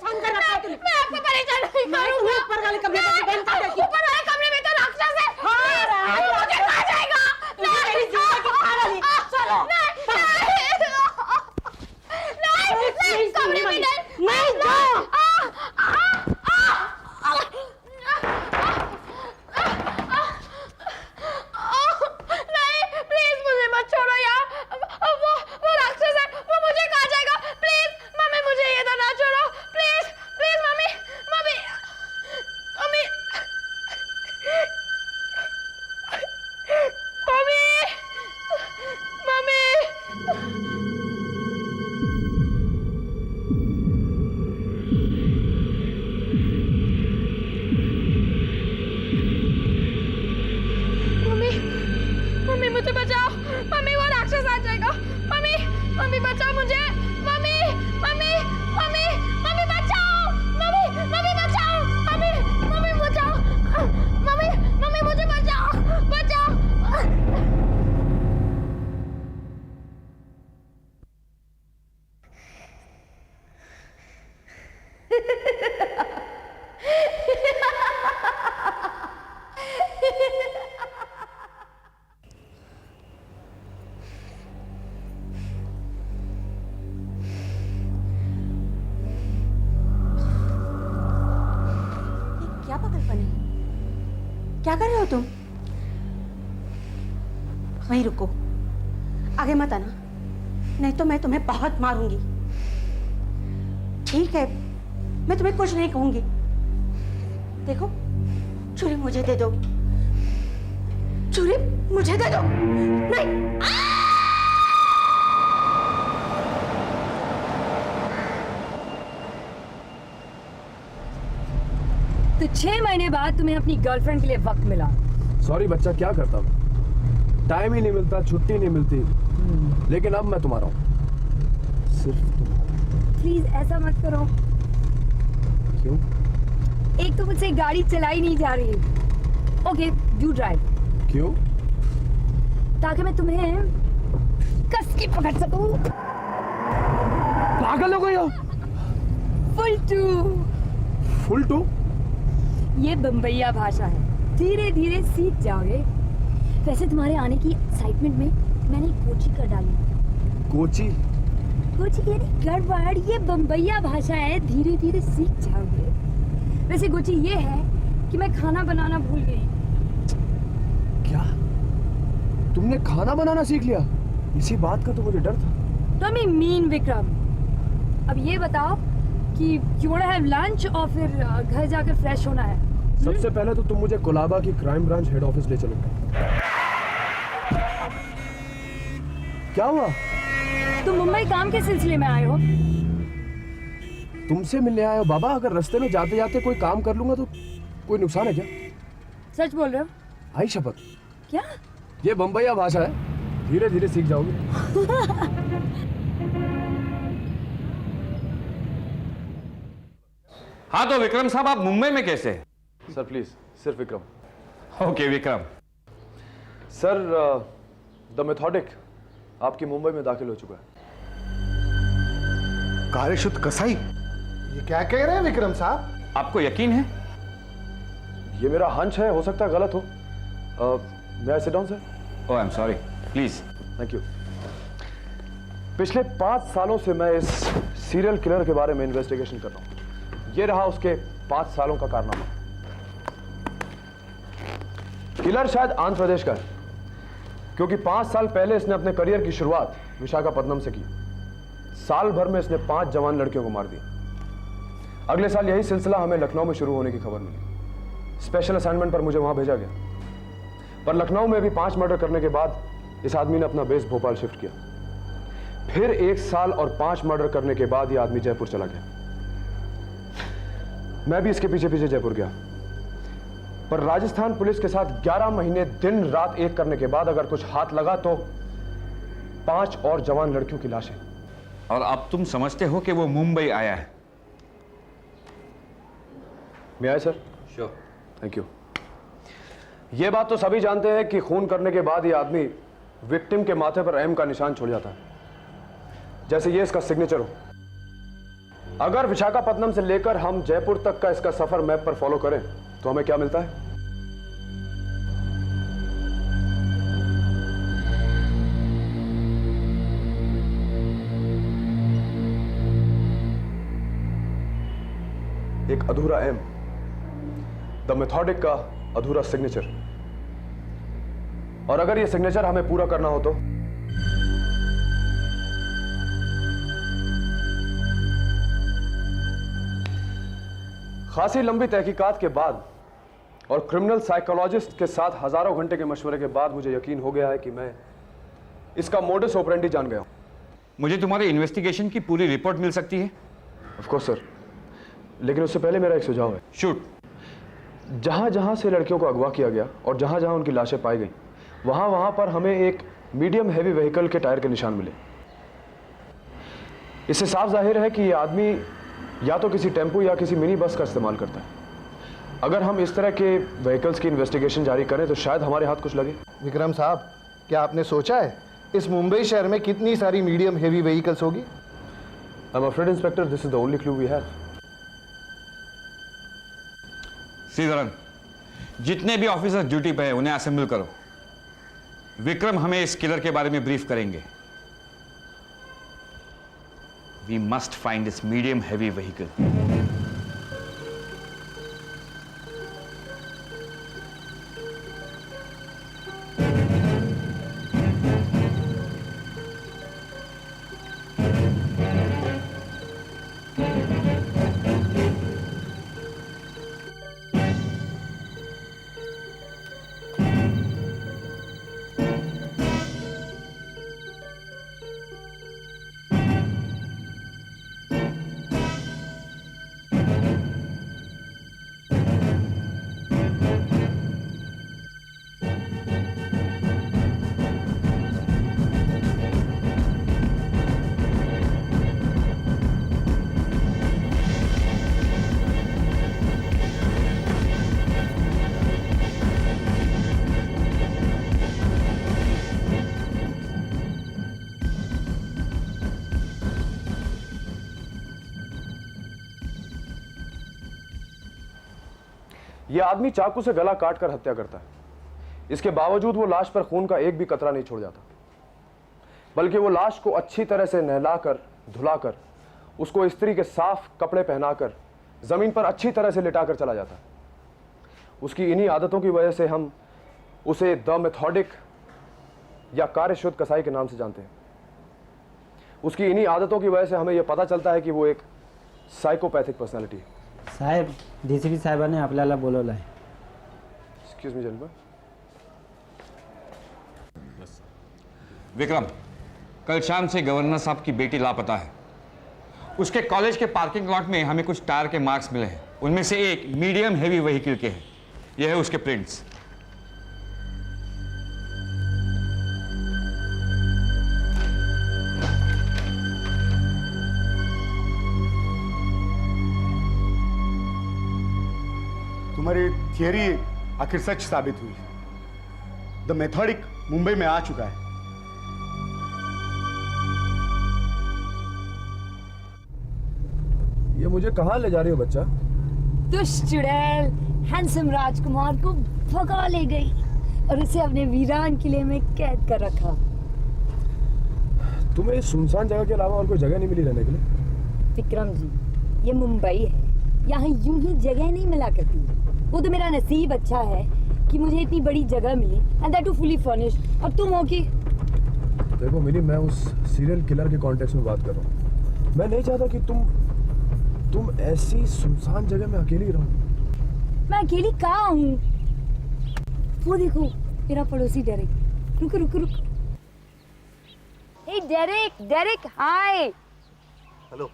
परेशान कर रखा है तूने। मैं आपको परेशान नहीं करूंगा। ऊपर वाले कमरे में बंद कर देती। ऊपर वाले कमरे में तो राक्षस है। हाँ, मुझे खा जाएगा। मेरी जिंदगी खा रही। चलो नहीं, कमरे में नहीं जाओ। नहीं, प्लीज मुझे मत छोड़ो यार। वो राक्षस है, वो मुझे खा जाएगा। प्लीज मम्मी, मुझे ये ना छोड़ो। Please please mummy, mummy, mummy, mummy, mummy. Mummy मुझे बचाओ। मम्मी वो राक्षस आ जाएगा। मम्मी, मम्मी बचाओ मुझे। मम्मी, मम्मी, मम्मी, मम्मी बचाओ। मम्मी, मम्मी बचाओ। मम्मी, मम्मी बचाओ। मम्मी, मम्मी मुझे बचाओ, बचाओ। क्या पागलपन है? क्या कर रहे हो तुम? वहीं रुको, आगे मत आना, नहीं तो मैं तुम्हें बहुत मारूंगी। ठीक है, मैं तुम्हें कुछ नहीं कहूंगी। देखो, छुरी मुझे दे दो। छुरी मुझे दे दो। नहीं। तो 6 महीने बाद तुम्हें अपनी गर्लफ्रेंड के लिए वक्त मिला। सॉरी बच्चा, क्या करता मैं, टाइम ही नहीं मिलता, छुट्टी नहीं मिलती। लेकिन अब मैं तुम्हारा हूँ, सिर्फ तुम्हारा। प्लीज ऐसा मत करो। क्यों? एक तो मुझसे गाड़ी चलाई नहीं जा रही। Okay, you drive. क्यों? ताकि मैं तुम्हें कस के पकड़ सकूं। पागल हो गई हो? Full to? ये बम्बैया भाषा है, धीरे धीरे सीख जाओगे। वैसे तुम्हारे आने की एक्साइटमेंट में मैंने कोची कर डाली। कोची? कोची यानी गड़बड़। ये बम्बैया भाषा है, धीरे धीरे सीख जाओगे। वैसे कोची ये है कि मैं खाना बनाना भूल गई। क्या? तुमने खाना बनाना सीख लिया? इसी बात का तो मुझे डर था। तो मीन विक्रम, अब ये बताओ कि you want to have lunch और फिर घर जाकर फ्रेश होना है? सबसे पहले तो तुम मुझे कोलाबा की क्राइम ब्रांच हेड ऑफिस ले चलोगे। क्या हुआ? तुम मुंबई काम के सिलसिले में आए हो? तुमसे मिलने आए हो बाबा। अगर रास्ते में जाते जाते कोई काम कर लूंगा तो कोई नुकसान है क्या? सच बोल रहे हो? आई शपथ। क्या? ये बम्बैया भाषा है, धीरे धीरे सीख जाओगे। हाँ तो विक्रम साहब, आप मुंबई में कैसे? सर प्लीज, सिर्फ Vikram. Okay Vikram. Sir, the methodic आपकी मुंबई में दाखिल हो चुका है। कार्यशुद्ध कसाई, ये क्या कह रहे हैं विक्रम साहब? आपको यकीन है? ये मेरा हंच है, हो सकता है गलत हो। मैं I sit down sir? Oh I am sorry, please. Thank you. पिछले 5 सालों से मैं इस सीरियल किलर के बारे में इन्वेस्टिगेशन कर रहा हूं। ये रहा उसके 5 सालों का कारनामा। किलर शायद आंध्र प्रदेश का है, क्योंकि 5 साल पहले इसने अपने करियर की शुरुआत विशाखापट्टनम से की। साल भर में इसने 5 जवान लड़कियों को मार दिया। अगले साल यही सिलसिला हमें लखनऊ में शुरू होने की खबर मिली। स्पेशल असाइनमेंट पर मुझे वहां भेजा गया, पर लखनऊ में भी 5 मर्डर करने के बाद इस आदमी ने अपना बेस भोपाल शिफ्ट किया। फिर 1 साल और 5 मर्डर करने के बाद यह आदमी जयपुर चला गया। मैं भी इसके पीछे पीछे जयपुर गया, पर राजस्थान पुलिस के साथ 11 महीने दिन रात एक करने के बाद अगर कुछ हाथ लगा तो 5 और जवान लड़कियों की लाशें। और अब तुम समझते हो कि वो मुंबई आया है? मैं आया सर? श्योर। Thank you. यह बात तो सभी जानते हैं कि खून करने के बाद यह आदमी विक्टिम के माथे पर एम का निशान छोड़ जाता है, जैसे ये इसका सिग्नेचर हो। अगर विशाखापट्टनम से लेकर हम जयपुर तक का इसका सफर मैप पर फॉलो करें तो हमें क्या मिलता है? एक अधूरा एम, द मेथोडिक का अधूरा सिग्नेचर। और अगर यह सिग्नेचर हमें पूरा करना हो तो खासी लंबी तहकीकात के बाद और क्रिमिनल साइकोलॉजिस्ट के साथ हजारों घंटे के मशवरे के बाद मुझे यकीन हो गया है कि मैं इसका मोडस ऑपरेंडी जान गया हूं। मुझे तुम्हारे इन्वेस्टिगेशन की पूरी रिपोर्ट मिल सकती है? ऑफ कोर्स सर, लेकिन उससे पहले मेरा एक सुझाव है। शूट। जहां जहां से लड़कियों को अगवा किया गया और जहां जहां उनकी लाशें पाई गई, वहां वहां पर हमें एक मीडियम हैवी व्हीकल के टायर के निशान मिले। इससे साफ जाहिर है कि यह आदमी या तो किसी टेम्पो या किसी मिनी बस का इस्तेमाल करता है। अगर हम इस तरह के व्हीकल्स की इन्वेस्टिगेशन जारी करें तो शायद हमारे हाथ कुछ लगे। विक्रम साहब, क्या आपने सोचा है इस मुंबई शहर में कितनी सारी मीडियम हेवी व्हीकल्स होगी? I am afraid inspector, this is the only clue we have. Sridharan, जितने भी ऑफिसर ड्यूटी पे हैं उन्हें असेंबल करो। विक्रम हमें इस किलर के बारे में ब्रीफ करेंगे। We must find this medium heavy vehicle. यह आदमी चाकू से गला काटकर हत्या करता है। इसके बावजूद वो लाश पर खून का एक भी कतरा नहीं छोड़ जाता, बल्कि वो लाश को अच्छी तरह से नहलाकर धुलाकर उसको इस्त्री के साफ कपड़े पहनाकर जमीन पर अच्छी तरह से लिटाकर चला जाता है। उसकी इन्हीं आदतों की वजह से हम उसे द मेथोडिक या कार्यशुद्ध कसाई के नाम से जानते हैं। उसकी इन्हीं आदतों की वजह से हमें यह पता चलता है कि वो एक साइकोपैथिक पर्सनैलिटी है। साहेब, डीसीपी साहेबाने आपल्याला बोलवलं आहे। एक्सक्यूज मी जलवा। विक्रम, कल शाम से गवर्नर साहब की बेटी लापता है। उसके कॉलेज के पार्किंग लॉट में हमें कुछ टायर के मार्क्स मिले हैं। उनमें से एक मीडियम हेवी व्हीकल के हैं। यह है उसके प्रिंट्स। तुम्हारी थियरी आखिर सच साबित हुई। द मेथोडिक मुंबई में आ चुका है। ये मुझे कहाँ ले जा रही हो बच्चा? दुष्ट चुड़ैल हैंडसम राजकुमार को भगा ले गई और उसे अपने वीरान किले में कैद कर रखा। तुम्हें इस सुनसान जगह के अलावा और कोई जगह नहीं मिली रहने के लिए? विक्रम जी, ये मुंबई है, यहाँ यूं ही जगह नहीं मिला करती। वो तो मेरा नसीब अच्छा है कि मुझे इतनी बड़ी जगह मिली, and that too fully furnished. अब तुम हो कि देखो मिनी, मैं उस सीरियल किलर के कॉन्टेक्स्ट में बात कर रहा हूँ। मैं नहीं चाहता कि तुम ऐसी सुनसान जगह में अकेली रहो। मैं अकेली कहाँ हूँ? वो देखो मेरा पड़ोसी डेरिक। रुक रुक रुक। हे डेरिक, डेरिक हाय। हेलो।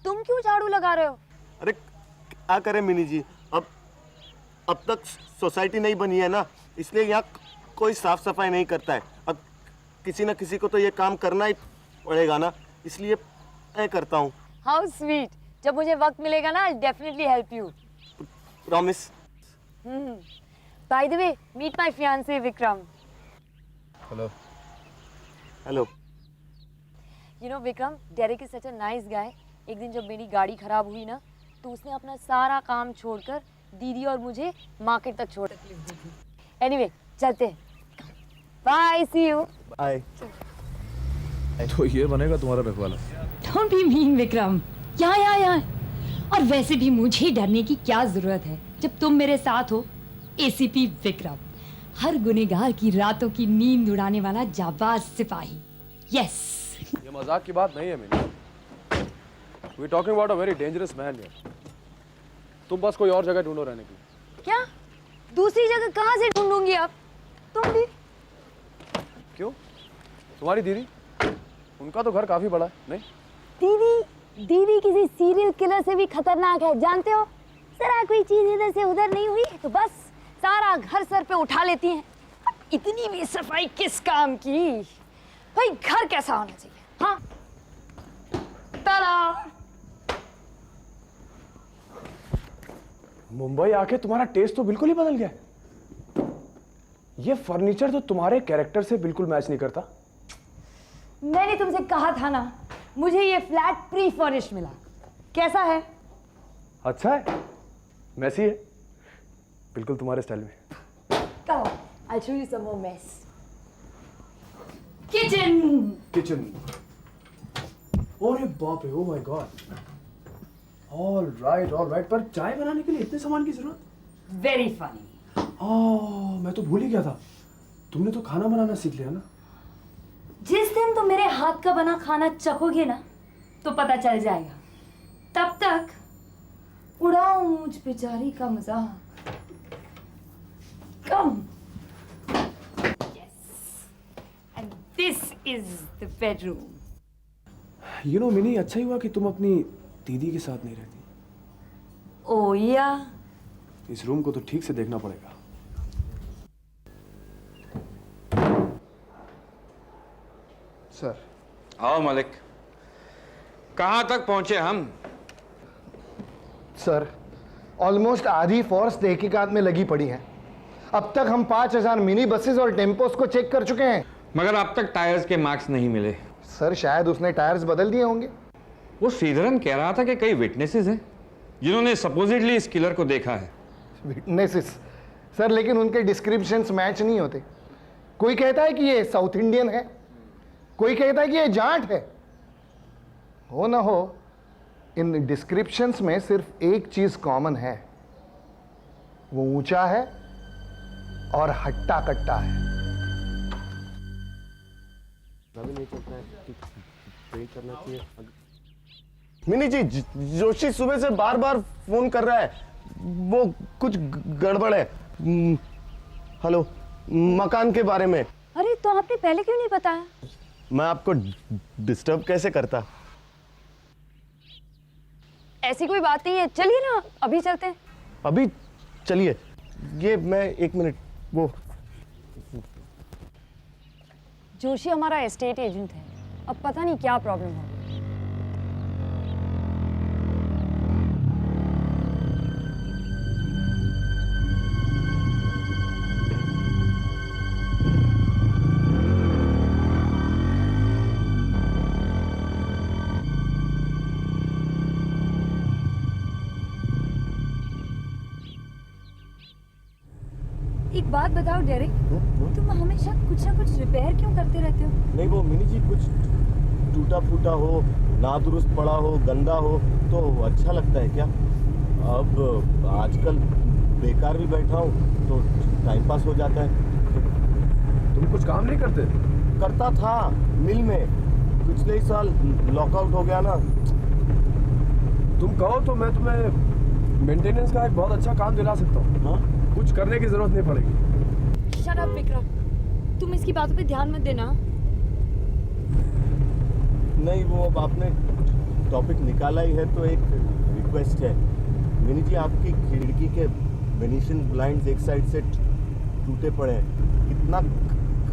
तुम क्यों झाड़ू लगा रहे हो? अरे क्या करें मिनी जी, अब तक सोसाइटी नहीं बनी है ना, इसलिए यहाँ कोई साफ सफाई नहीं करता है। अब किसी ना किसी को तो ये काम करना ही पड़ेगा ना, इसलिए मैं करता हूँ। How sweet. जब मुझे वक्त मिलेगा ना, I definitely help you. Promise. By the way, meet my fiance Vikram. Hello. Hello. You know, Vikram, Derek is such a nice guy. एक दिन जब मेरी गाड़ी खराब हुई ना, तो उसने अपना सारा काम छोड़कर दीदी और मुझे मार्केट तक छोड़ दी थी। एनीवे, चलते हैं। Bye, see you. बाय। तो ये बनेगा तुम्हारा रखवाला? Don't be mean Vikram. यहाँ। और वैसे भी मुझे डरने की क्या जरूरत है जब तुम मेरे साथ हो। एसीपी विक्रम, हर गुनहगार की रातों की नींद उड़ाने वाला जाबाज सिपाही। यस। ये मजाक की बात नहीं है Mini. We talking about a very dangerous man यार। तुम बस कोई और जगह ढूंढो रहने की। क्या? दूसरी जगह कहाँ से ढूंढूंगी अब? तुम भी? क्यों? तुम्हारी दीदी? उनका तो घर काफी बड़ा है, नहीं? दीदी किसी सीरियल किलर से भी खतरनाक है, जानते हो? जरा कोई चीज इधर से उधर नहीं हुई तो बस सारा घर सर पे उठा लेती हैं। इतनी भी सफाई किस काम की? भाई घर कैसा होना चाहिए? हाँ, ताला। मुंबई आके तुम्हारा टेस्ट तो बिल्कुल ही बदल गया। ये फर्नीचर तो तुम्हारे कैरेक्टर से बिल्कुल मैच नहीं करता। मैंने तुमसे कहा था ना, मुझे ये फ्लैट प्री फर्निश मिला। कैसा है? अच्छा है, मैसी है, बिल्कुल तुम्हारे स्टाइल में। Come on, I'll show you some more mess. Kitchen. अरे बाप रे, oh my God. All right, पर चाय बनाने के लिए इतने सामान की जरूरत? Very funny. मैं तो भूल ही गया था। तुमने तो खाना बनाना सीख लिया ना? जिस दिन तुम मेरे हाथ का बना खाना चखोगे ना, तो पता चल जाएगा। तब तक उड़ाओ मुझ बेचारी का मजाक। Come. Yes. And this is the bedroom. You know mini, अच्छा ही हुआ कि तुम अपनी दीदी के साथ नहीं रहती। Oh yeah. इस रूम को तो ठीक से देखना पड़ेगा। सर। आओ मलिक, कहाँ तक पहुंचे हम? सर, ऑलमोस्ट आधी फोर्स तहकीकात में लगी पड़ी है। अब तक हम 5000 मिनी बसेस और टेम्पोस को चेक कर चुके हैं। मगर अब तक टायर्स के मार्क्स नहीं मिले। सर, शायद उसने टायर्स बदल दिए होंगे। वो श्रीधरन कह रहा था कि कई विटनेसेस हैं जिन्होंने सपोजिटली इस किलर को देखा है। विटनेसेस? सर, लेकिन उनके डिस्क्रिप्शंस मैच नहीं होते। कोई कहता है कि ये साउथ इंडियन है, कोई कहता है कि ये जाट है। हो ना हो, इन डिस्क्रिप्शंस में सिर्फ एक चीज कॉमन है, वो ऊंचा है और हट्टा कट्टा है। मिनी जी, जोशी सुबह से बार बार फोन कर रहा है, वो कुछ गड़बड़ है। हेलो, मकान के बारे में। अरे तो आपने पहले क्यों नहीं बताया? मैं आपको डिस्टर्ब कैसे करता? ऐसी कोई बात नहीं है, चलिए ना अभी चलते हैं। अभी चलिए। ये मैं 1 मिनट, वो जोशी हमारा एस्टेट एजेंट है, अब पता नहीं क्या प्रॉब्लम हो। एक बात बताओ डेरिक, तुम हमेशा कुछ ना कुछ रिपेयर क्यों करते रहते हो? नहीं, वो मिनी जी, कुछ टूटा फूटा हो, नादुरुस्त पड़ा हो, गंदा हो तो अच्छा लगता है क्या? अब आजकल बेकार भी बैठा हूँ तो टाइम पास हो जाता है। तुम कुछ काम नहीं करते? करता था मिल में, पिछले ही साल लॉकआउट हो गया ना। तुम कहो तो मैं तुम्हें मेंटेनेंस का एक बहुत अच्छा काम दिला सकता हूँ। हाँ, कुछ करने की जरूरत नहीं पड़ेगी। शट अप विक्रम, तुम इसकी बातों पे ध्यान मत देना। नहीं, वो अब आपने टॉपिक निकाला ही है तो एक रिक्वेस्ट है। मिनी जी, आपकी खिड़की के वेनिशियन ब्लाइंड्स एक साइड से टूटे पड़े हैं, कितना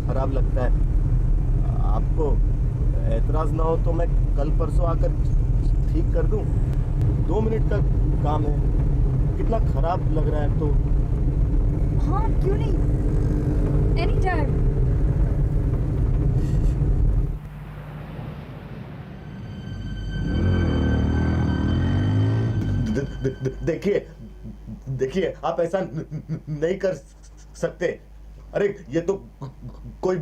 खराब लगता है। आपको एतराज ना हो तो मैं कल परसों आकर ठीक कर दूं? 2 मिनट का काम है, कितना खराब लग रहा है तो। हाँ क्यों नहीं, एनी टाइम। देखिए देखिए, आप ऐसा नहीं कर सकते। अरे ये तो कोई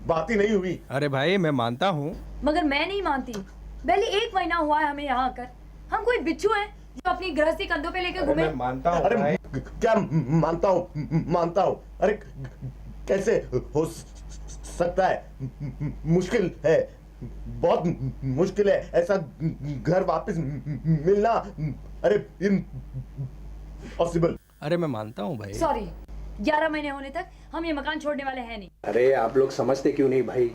बात ही नहीं हुई। अरे भाई मैं मानता हूँ, मगर मैं नहीं मानती। पहले 1 महीना हुआ है हमें यहाँ आकर। हम कोई बिच्छू हैं जो अपनी गृहस्थी कंधों पे लेकर घूमे? मैं मानता हूँ अरे भाई। क्या मानता हूँ? अरे कैसे हो सकता है? मुश्किल है, बहुत मुश्किल है ऐसा घर वापस मिलना। अरे इम्पॉसिबल। अरे मैं मानता हूँ भाई। सॉरी, 11 महीने होने तक हम ये मकान छोड़ने वाले हैं नहीं। अरे आप लोग समझते क्यों नहीं भाई?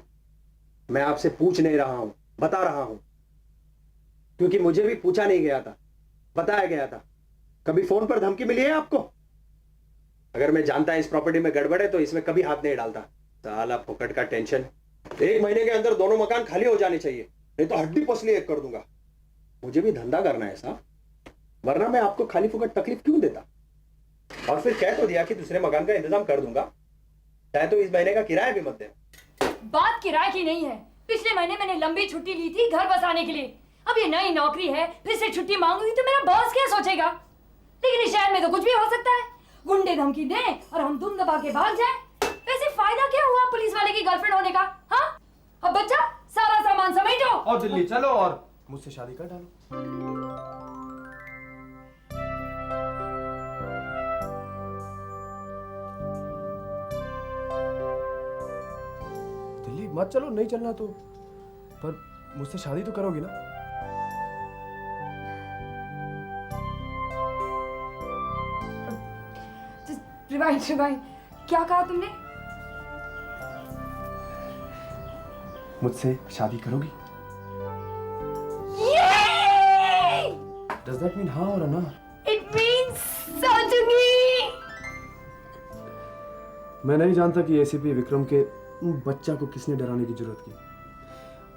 मैं आपसे पूछ नहीं रहा हूं, बता रहा हूं, क्योंकि मुझे भी पूछा नहीं गया था, बताया गया था। कभी फोन पर धमकी मिली है आपको? अगर मैं जानता इस प्रॉपर्टी में गड़बड़ है तो इसमें कभी हाथ नहीं डालता। साला फुकट का टेंशन। 1 महीने के अंदर दोनों मकान खाली हो जाने चाहिए, नहीं तो हड्डी पसली एक कर दूंगा। मुझे भी धंधा करना है साहब, वरना मैं आपको खाली फुकट तकलीफ क्यों देता? और फिर कह तो दिया कि दूसरे मकान का इंतजाम कर दूंगा, चाहे तो इस महीने का किराया भी मत दे। बात किराए की नहीं है। पिछले महीने मैंने लंबी छुट्टी ली थी घर बसाने के लिए। अब ये नई नौकरी है, फिर से छुट्टी मांगूंगी तो मेरा बॉस क्या सोचेगा? लेकिन इस शहर में तो कुछ भी हो सकता है। गुंडे धमकी दें और हम दुम दबा के भाग जाएं। वैसे फायदा क्या हुआ पुलिस वाले की गर्लफ्रेंड होने का? हाँ, अब बच्चा सारा सामान समेटो और दिल्ली चलो और मुझसे शादी कर डालो। दिल्ली मत चलो, नहीं चलना तो, पर मुझसे शादी तो करोगी ना? रिवाइंड, क्या कहा तुमने? मुझसे शादी करोगी? Does that mean हाँ और ना? It means साजूंगी। मैं नहीं जानता कि एसीपी विक्रम के बच्चा को किसने डराने की जरूरत की,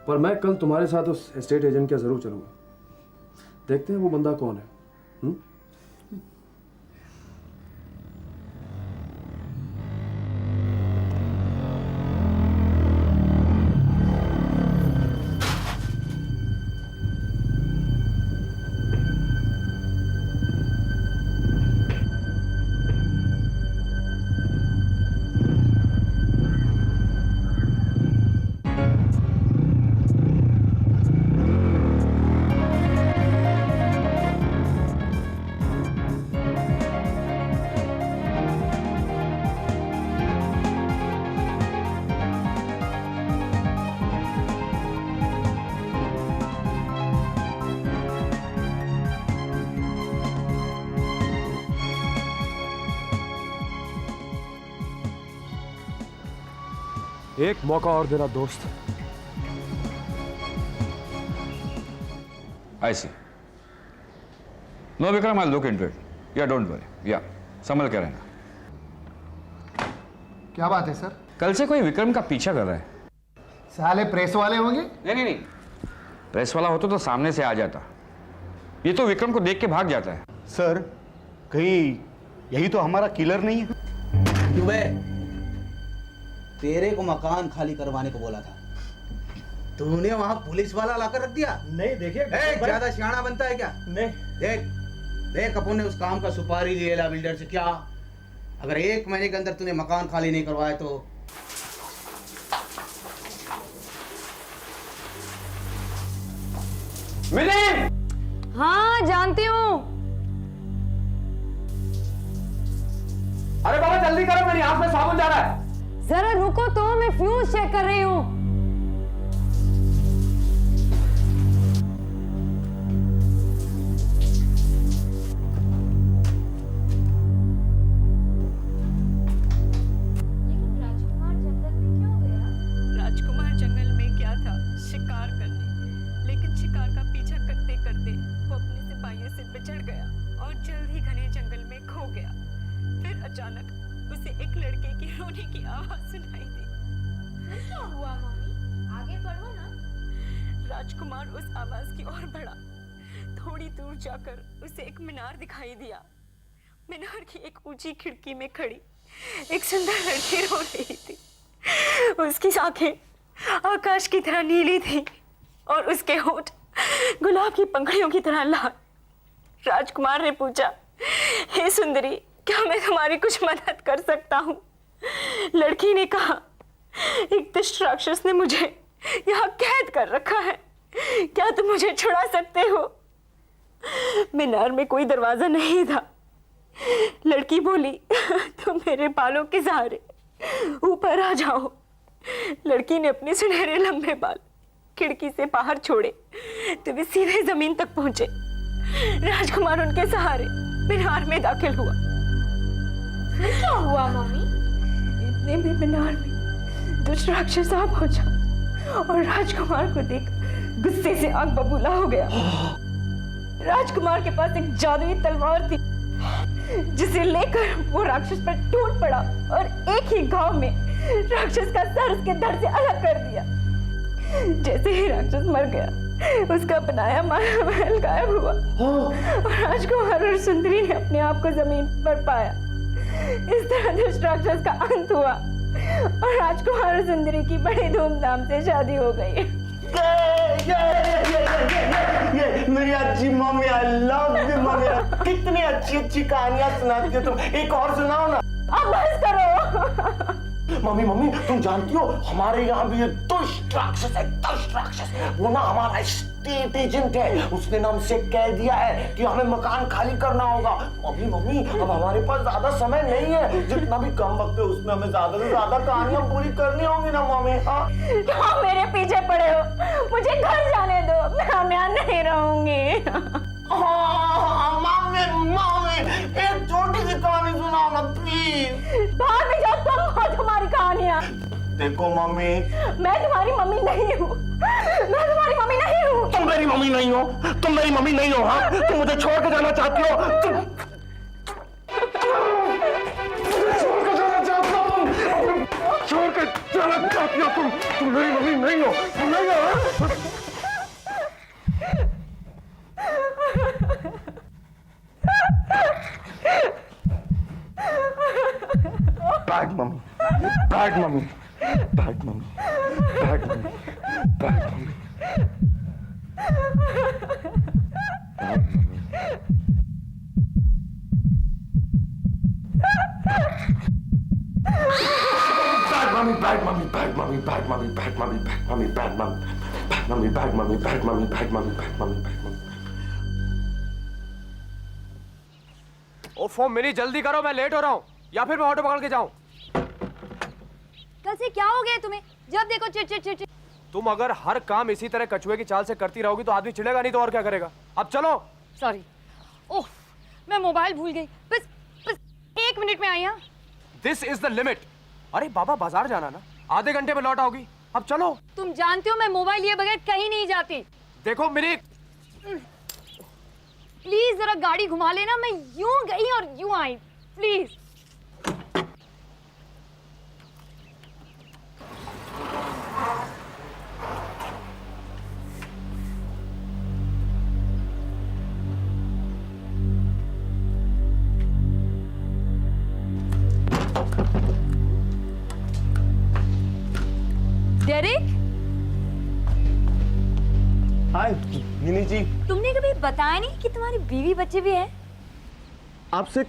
पर मैं कल तुम्हारे साथ उस एस्टेट एजेंट के जरूर चलूंगा। देखते हैं वो बंदा कौन है। एक मौका और देना दोस्त। I see. No, Vikram, I'll look into it. Yeah, don't worry. Yeah, संभल के रहना। क्या बात है सर? कल से कोई विक्रम का पीछा कर रहा है। साले प्रेस वाले होंगे? नहीं, प्रेस वाला होता तो सामने से आ जाता। ये तो विक्रम को देख के भाग जाता है। सर, कहीं यही तो हमारा किलर नहीं है? क्यों बे? तेरे को मकान खाली करवाने को बोला था, तूने वहां पुलिस वाला लाकर रख दिया। नहीं देखिए, ज्यादा सियाना बनता है क्या? नहीं। देख अपन ने उस काम का सुपारी लिया बिल्डर से। क्या अगर 1 महीने के अंदर तूने मकान खाली नहीं करवाया तो? मिली? हाँ जानती हूँ। अरे बाबा जल्दी करो, मेरी आंख में साबुन जा रहा है। जरा रुको तो, मैं फ्यूज चेक कर रही हूँ। राजकुमार जंगल में क्या था? शिकार करने। लेकिन शिकार का पीछा करते करते वो अपने सिपाहियों से बिछड़ गया और जल्द ही घने जंगल में खो गया। फिर अचानक उसे एक लड़के की रोने की आवाज सुनाई दी। क्या हुआ मम्मी? आगे बढ़ो ना। राजकुमार उस आवाज की ओर बढ़ा। थोड़ी दूर जाकर उसे एक मीनार दिखाई दिया। मीनार की एक ऊंची खिड़की में खड़ी एक सुंदर लड़की रो रही थी। उसकी आंखें आकाश की तरह नीली थी और उसके होंठ गुलाब की पंखुड़ियों की तरह लाल। राजकुमार ने पूछा, हे सुंदरी, क्या मैं तुम्हारी कुछ मदद कर सकता हूँ? लड़की ने कहा, एक दुष्ट राक्षस ने मुझे यहाँ कैद कर रखा है, क्या तुम मुझे छुड़ा सकते हो? मीनार में कोई दरवाजा नहीं था। लड़की बोली, तुम मेरे बालों के सहारे ऊपर आ जाओ। लड़की ने अपने सुनहरे लंबे बाल खिड़की से बाहर छोड़े तो वे सीधे जमीन तक पहुंचे। राजकुमार उनके सहारे मीनार में दाखिल हुआ। क्या हुआ मम्मी? इतने में मीनार में दुष्ट राक्षस आ पहुंचा और राजकुमार को देख गुस्से से आग बबूला हो गया। राजकुमार के पास एक जादुई तलवार थी जिसे लेकर वो राक्षस पर टूट पड़ा और एक ही घाव में राक्षस का सर उसके धड़ से अलग कर दिया। जैसे ही राक्षस मर गया, उसका बनाया महल गायब हुआ और राजकुमार और सुंदरी ने अपने आप को जमीन पर पाया। इस तरह दुष्ट राक्षस का अंत हुआ और राजकुमार और सुंदरी की बड़ी धूमधाम से शादी हो गई। ये मेरी अच्छी mummy, I love you mummy. कितनी अच्छी अच्छी कहानियां सुनाती हो तुम, एक और सुनाओ ना। अब बस करो। मम्मी मम्मी, तुम जानती हो हमारे यहाँ भी ये दुष्ट राक्षस है, दुष्ट राक्षस। वो ना हमारा स्टेट एजेंट है, उसने ना हमसे कह दिया है कि हमें मकान खाली करना होगा। अभी मम्मी, अब हमारे पास ज्यादा समय नहीं है, जितना भी कम वक्त है उसमें हमें ज्यादा से ज्यादा कहानियां पूरी करनी होंगी ना मम्मी। क्यों मेरे पीछे पड़े हो? मुझे घर जाने दो, मैं यहाँ नहीं रहूंगी। मम्मी मम्मी, एक छोटी सी कहानी सुनाओ ना प्लीज। बाहर में जाओ, तुम और तुम्हारी कहानियां। देखो मम्मी, मैं तुम्हारी मम्मी नहीं हूँ, मैं तुम्हारी मम्मी नहीं हूँ। तुम मेरी मम्मी नहीं हो, तुम मेरी मम्मी नहीं हो। हाँ, तुम मुझे छोड़ के जाना चाहती हो, छोड़ के जाना चाहती हो तुम मेरी मम्मी नहीं हो, नहीं हो। Bad mummy, bad mummy, bad mummy, bad mummy, bad mummy, bad mummy, bad mummy, bad mummy, bad mummy, bad mummy, bad mummy, bad mummy, bad mummy, bad mummy, bad mummy, bad mummy, bad mummy. ओफो mini, जल्दी करो, मैं late हो रहा हूँ, या फिर मैं ऑटो पकड़ के जाऊँ? कल से क्या हो गया तुम्हें? जब देखो चिड़। तुम अगर हर काम इसी तरह कछुए की चाल से करती रहोगी तो आदमी चिढ़ेगा नहीं तो और क्या करेगा? अब चलो। सॉरी, ओह मैं मोबाइल भूल गई। बस 1 मिनट में आई। हाँ, दिस इज द लिमिट। अरे बाबा, बाजार जाना ना, आधे घंटे में लौट आओगी, अब चलो। तुम जानते हो मैं मोबाइल लिए बगैर कहीं नहीं जाती। देखो मिनी, प्लीज जरा गाड़ी घुमा लेना, मैं यूं गई और यूं आई, प्लीज। डेरिक, हाय मिनी जी। तुमने कभी बताया नहीं कि तुम्हारी बीवी बच्चे भी हैं? आपसे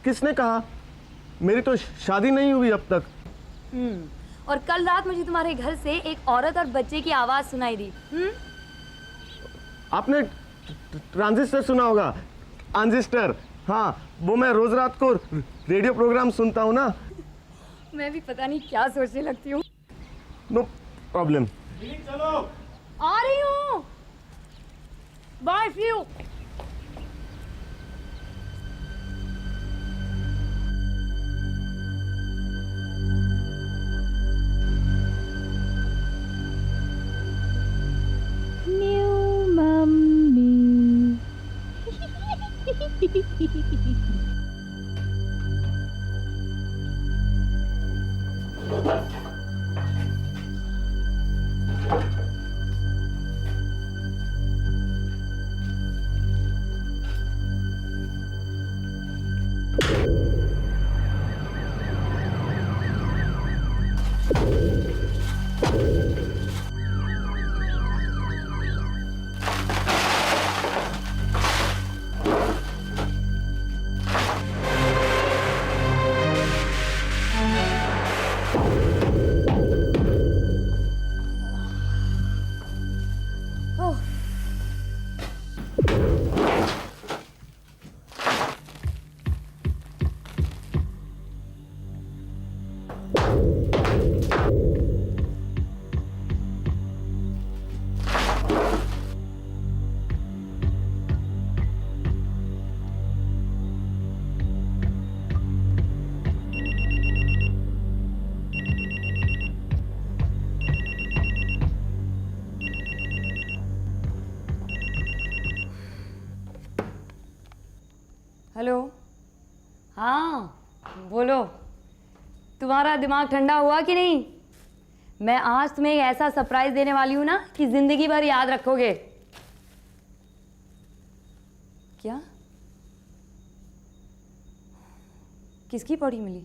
किसने कहा? मेरी तो शादी नहीं हुई अब तक। और कल रात मुझे तुम्हारे घर से एक औरत और बच्चे की आवाज सुनाई दी। आपने ट्रांजिस्टर सुना होगा, ट्रांजिस्टर। हाँ, वो मैं रोज रात को रेडियो प्रोग्राम सुनता हूँ ना। मैं भी पता नहीं क्या सोचने लगती हूँ। No problem. चलो, आ रही हूँ, बाय फ्यू। New mummy. हेलो, हाँ बोलो, तुम्हारा दिमाग ठंडा हुआ कि नहीं? मैं आज तुम्हें एक ऐसा सरप्राइज देने वाली हूं ना कि जिंदगी भर याद रखोगे। क्या? किसकी पौड़ी मिली?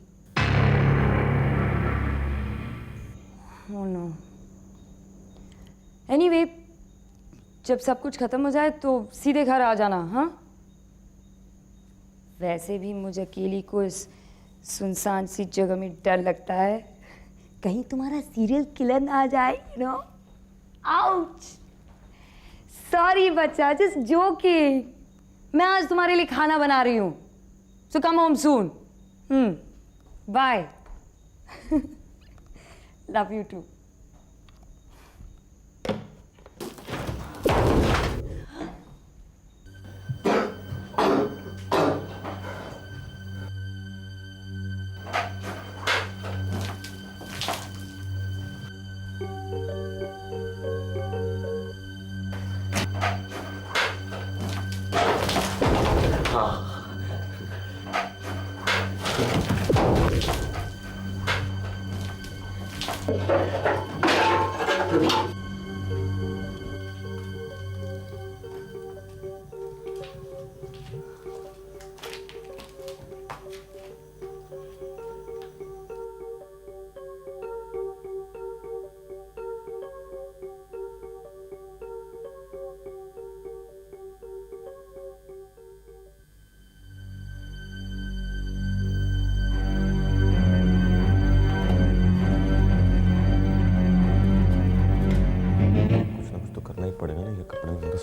Oh no. एनीवे, जब सब कुछ खत्म हो जाए तो सीधे घर आ जाना। हाँ, वैसे भी मुझे अकेली को इस सुनसान सी जगह में डर लगता है, कहीं तुम्हारा सीरियल किलर ना आ जाए, यू नो। आउच, सॉरी बच्चा, जस्ट जोकिंग। मैं आज तुम्हारे लिए खाना बना रही हूँ, so come home soon. Bye. Love you too.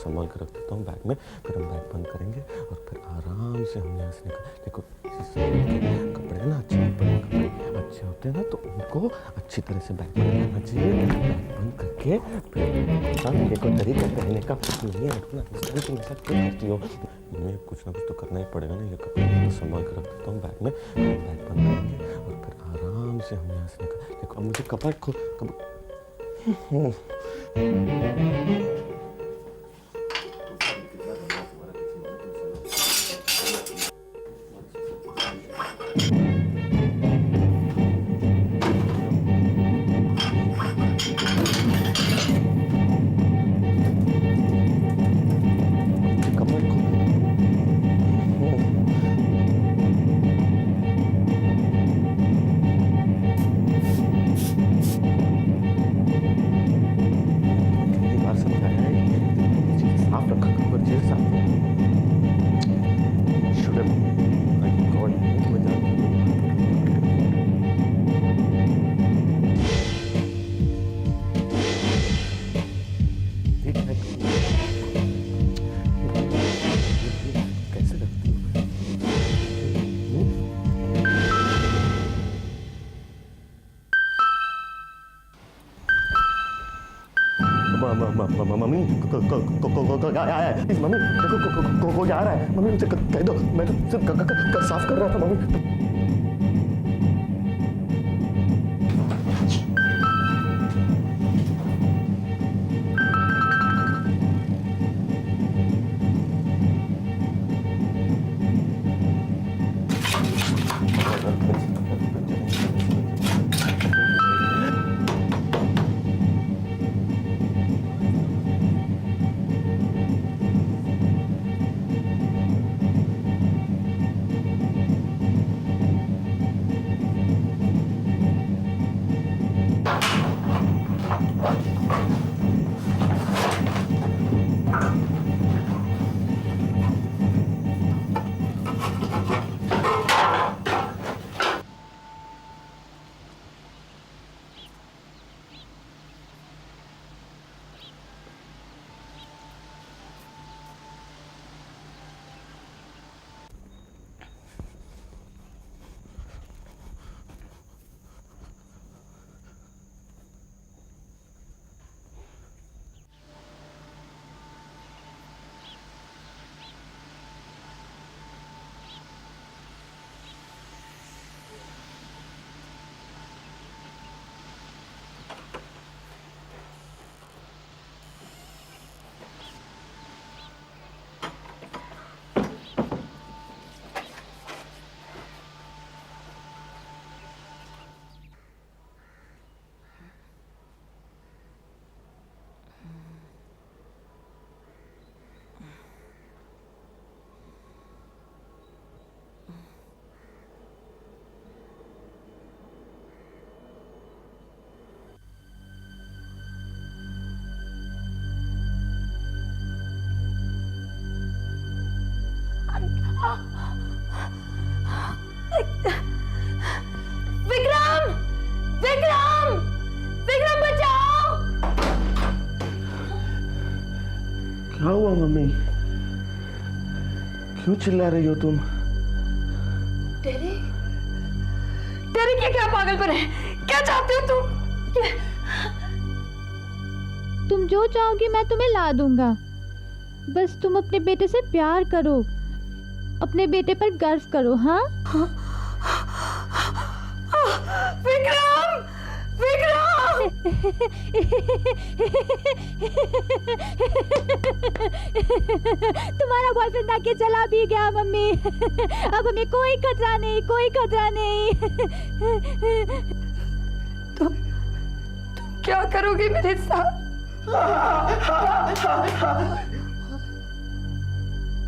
संभाल कर रख देता हूँ बैग में, फिर हम बैग बंद करेंगे और फिर आराम से हम यहाँ से निकल। देखो कपड़े ना अच्छे अच्छे होते हैं ना, तो उनको अच्छी तरह से बैग में रखना चाहिए। बैग बंद करके फिर को तरीका कहने का नहीं है, रखना तुम ऐसा क्यों करती हो? मैं कुछ ना कुछ तो करना ही पड़ेगा ना। ये कपड़े संभाल कर रख देता हूँ बैग में, बैग बंद करेंगे और फिर आराम से हम यहाँ से निकल। देखो अब मुझे कपड़ खो मम्मी मम्मी देखो कोई आ रहा है। मम्मी मुझे कह दो, मैं तो सिर्फ साफ कर रहा था मम्मी। विक्रम, विक्रम, विक्रम बचाओ! क्या हुआ मम्मी? क्यों चिल्ला रही हो तुम? तेरी क्या पागलपन है? क्या चाहते हो तुम? तुम जो चाहोगी मैं तुम्हें ला दूंगा। बस तुम अपने बेटे से प्यार करो, अपने बेटे पर गर्व करो। हाँ विक्रम, विक्रम! तुम्हारा बॉयफ्रेंड आके चला भी गया मम्मी। अब हमें कोई खतरा नहीं, कोई खतरा नहीं। तुम क्या करोगे मेरे साथ?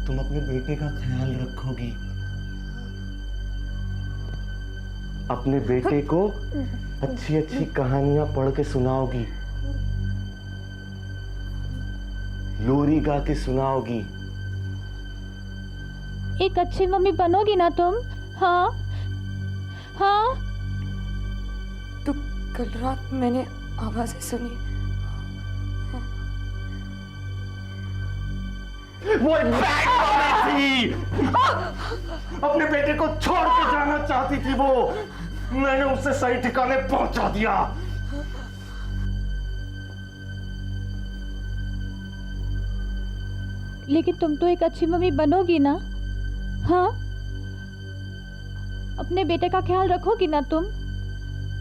तुम अपने बेटे का ख्याल रखोगी, अपने बेटे को अच्छी अच्छी कहानियां पढ़ के सुनाओगी, लोरी गा के सुनाओगी। एक अच्छी मम्मी बनोगी ना तुम? हाँ हाँ। तो कल रात मैंने आवाजें सुनी। वो एक बैड मम्मी थी। अपने बेटे को छोड़ के जाना चाहती थी वो। मैंने उसे सही ठिकाने पहुंचा दिया। लेकिन तुम तो एक अच्छी मम्मी बनोगी ना? हाँ, अपने बेटे का ख्याल रखोगी ना तुम?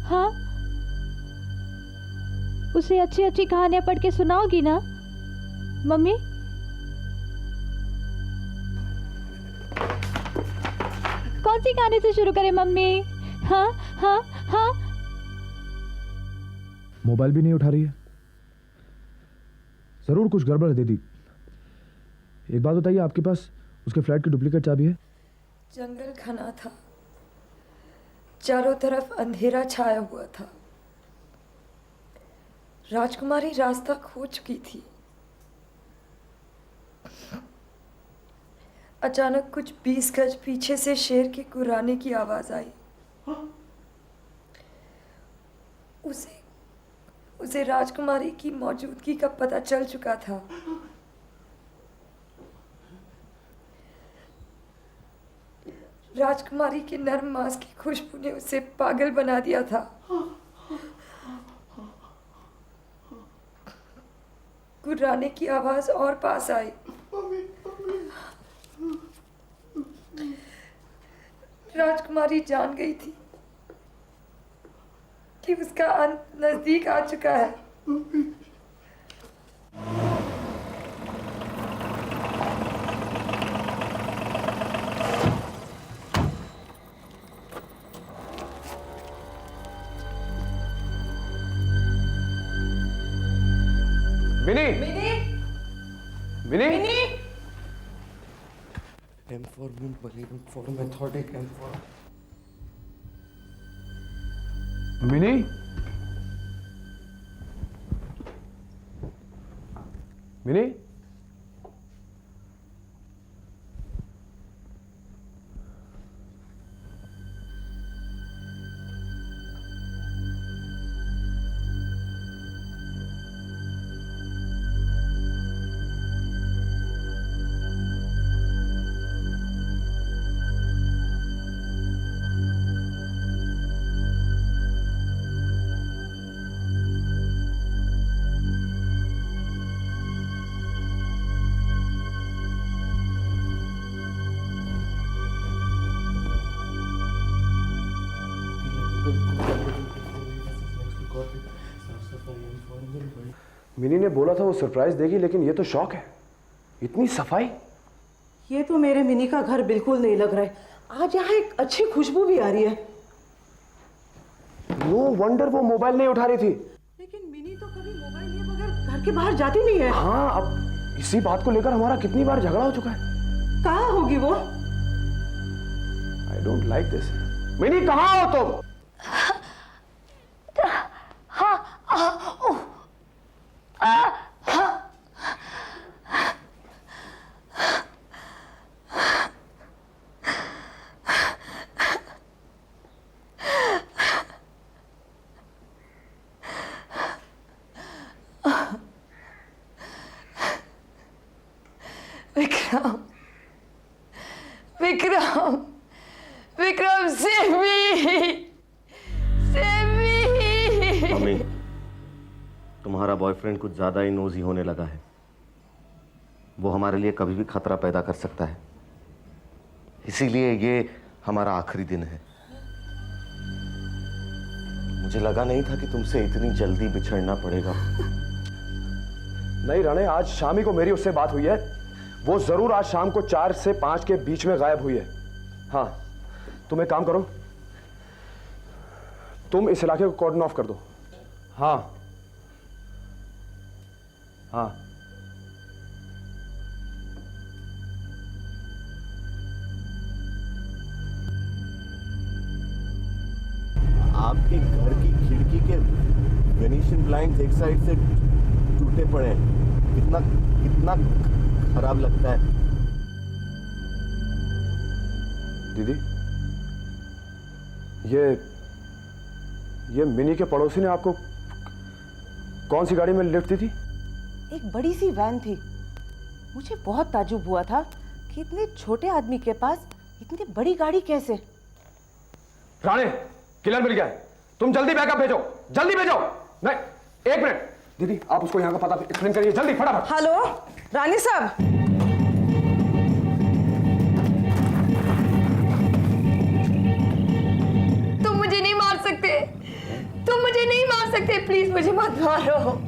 हाँ, उसे अच्छी अच्छी कहानियां पढ़ के सुनाओगी ना मम्मी? कौन सी कहानी से शुरू करें मम्मी? हाँ हाँ हाँ। मोबाइल भी नहीं उठा रही है। जरूर कुछ गड़बड़ है दीदी। एक बात बताइए, आपके पास उसके फ्लैट की डुप्लीकेट चाबी है? जंगल घना था, चारों तरफ अंधेरा छाया हुआ था। राजकुमारी रास्ता खो चुकी थी। अचानक कुछ 20 गज पीछे से शेर के गुर्राने की आवाज आई। उसे राजकुमारी की मौजूदगी का पता चल चुका था। राजकुमारी के नर्म मांस की खुशबू ने उसे पागल बना दिया था। गुर्राने की आवाज और पास आई। राजकुमारी जान गई थी कि उसका अंत नजदीक आ चुका है। Mini, mini, mini, M for for methodic, M for mini, mini, mini ने बोला था वो सरप्राइज देगी, लेकिन ये तो शौक है। इतनी सफाई। ये तो मेरे मिनी का घर बिल्कुल नहीं लग रहा है। आज यहाँ एक अच्छी खुशबू भी आ रही है। नो वंडर वो मोबाइल नहीं उठा रही थी। लेकिन मिनी तो कभी मोबाइल लिए बगैर घर के बाहर जाती नहीं है। हाँ, अब इसी बात को लेकर हमारा कितनी बार झगड़ा हो चुका है। कहाँ होगी वो? I don't like this. Mini कहाँ हो तुम? Vikram, Vikram save me, save me. Mummy, तुम्हारा बॉयफ्रेंड कुछ ज्यादा ही नोजी होने लगा है। वो हमारे लिए कभी भी खतरा पैदा कर सकता है, इसीलिए ये हमारा आखिरी दिन है। मुझे लगा नहीं था कि तुमसे इतनी जल्दी बिछड़ना पड़ेगा। नहीं राणे, आज शाम ही को मेरी उससे बात हुई है। वो जरूर आज शाम को 4 से 5 के बीच में गायब हुई है। हाँ, तुम एक काम करो, तुम इस इलाके को कॉर्डन ऑफ कर दो। हाँ हाँ, आपके घर की खिड़की के वेनिशिंग ब्लाइंड्स एक साइड से टूटे पड़े हैं। कितना कितना खराब लगता है। दीदी, ये मिनी के पड़ोसी ने आपको कौन सी गाड़ी में लिफ्ट दी थी? एक बड़ी सी वैन थी। मुझे बहुत ताज्जुब हुआ था कि इतने छोटे आदमी के पास इतनी बड़ी गाड़ी कैसे। राणे, किलर मिल गया है। तुम जल्दी बैकअप भेजो, जल्दी भेजो। नहीं, 1 मिनट दीदी, आप उसको यहाँ का पता एक्सप्लेन करिए जल्दी, फटाफट। हेलो रानी साहब, तुम मुझे नहीं मार सकते, तुम मुझे नहीं मार सकते, प्लीज मुझे मत मारो।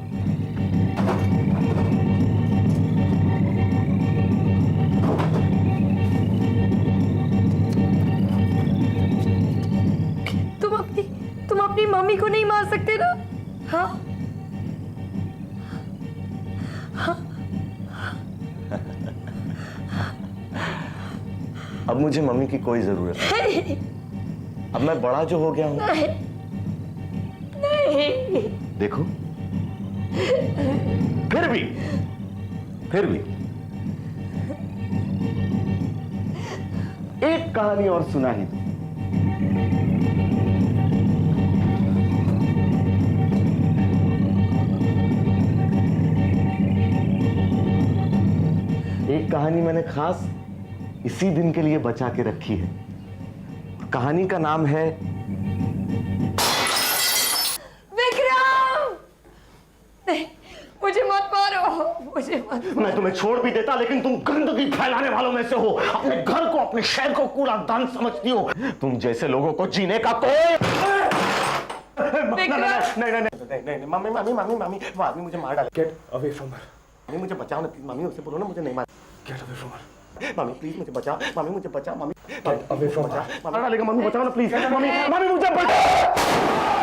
तुम अपनी मम्मी को नहीं मार सकते ना? हाँ? अब मुझे मम्मी की कोई जरूरत नहीं। अब मैं बड़ा जो हो गया हूं। नहीं, नहीं। देखो, फिर भी एक कहानी और सुना ही दो। एक कहानी मैंने खास इसी दिन के लिए बचा के रखी है। कहानी का नाम है विक्रम। नहीं, मुझे मत मारो, मुझे मत मारो। मैं तुम्हें छोड़ भी देता, लेकिन तुम गंदगी फैलाने वालों में से हो। अपने घर को, अपने शहर को कूड़ादान समझती हो। तुम जैसे लोगों को जीने का कोई नहीं। मम्मी मुझे मार डाले। Get away from her. Mummy मुझे बचाओ ना प्लीज। मम्मी उससे बोलो ना मुझे नहीं मार। Get away from her. Mummy please मुझे बचाओ। मम्मी मुझे बचाओ। Mummy get away from her. मार डालेगा। मम्मी बचाओ ना प्लीज। मम्मी मुझे बचाओ।